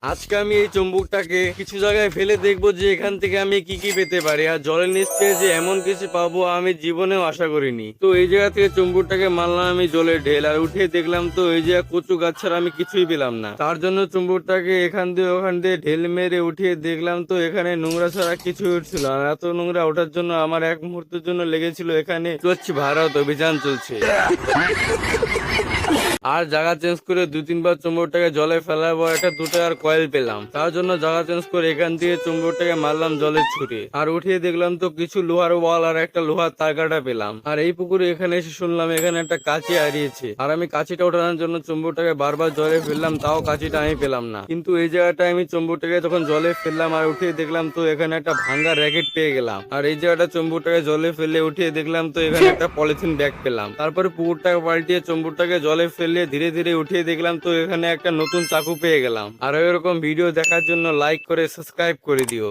আজকে আমি এই চুম্বকটাকে কিছু জায়গায় ফেলে দেখবো যে এখান থেকে আমি কি কি পেতে পারি। আর জলের নিচ থেকে যে এমন কিছু পাবো আমি জীবনেও আশা করিনি। তো এই জায়গা থেকে চুম্বকটাকে মারলাম আমি জলের ঢেল, আর উঠে দেখলাম তো এই জায়গা কচু গাছ ছাড়া আমি কিছুই পেলাম না। তার জন্য চুম্বকটাকে এখান দিয়ে ওখান দিয়ে ঢেল মেরে উঠিয়ে দেখলাম তো এখানে নোংরা ছাড়া কিছু উঠছিল। আর এত নোংরা ওঠার জন্য আমার এক মুহূর্তের জন্য লেগেছিল এখানে স্বচ্ছ ভারত অভিযান চলছে। আর জায়গা চেঞ্জ করে 2-3 বার চুম্বকটাকে জলে ফেলার পর একটা দুটো আর কয়েল পেলাম। তার জন্য জায়গা চেঞ্জ করে এখান থেকে চুম্বকটাকে মারলাম জলের ছুটে, আর উঠিয়ে দেখলাম তো কিছু লোহার ওয়াল আর একটা লোহার তারকাটা পেলাম। আর এই পুকুরে এখানে এসে শুনলাম এখানে একটা কাঁচি হারিয়েছে, আর আমি কাঁচিটা ওঠানোর জন্য চুম্বকটাকে বারবার জলে ফেললাম, তাও কাঁচিটা আমি পেলাম না। কিন্তু এই জায়গাটায় আমি চুম্বকটাকে যখন জলে ফেললাম আর উঠিয়ে দেখলাম তো এখানে একটা ভাঙ্গা র্যাকেট পেয়ে গেলাম। আর এই জায়গাটা চুম্বকটাকে জলে ফেলে উঠিয়ে দেখলাম তো এখানে একটা পলিথিন ব্যাগ পেলাম। তারপরে পুকুরটাকে পাল্টিয়ে চুম্বকটাকে জলে ফেলে ধীরে ধীরে উঠিয়ে দেখলাম তো এখানে একটা নতুন চাকু পেয়ে গেলাম। আর এরকম ভিডিও দেখার জন্য লাইক করে সাবস্ক্রাইব করে দিও।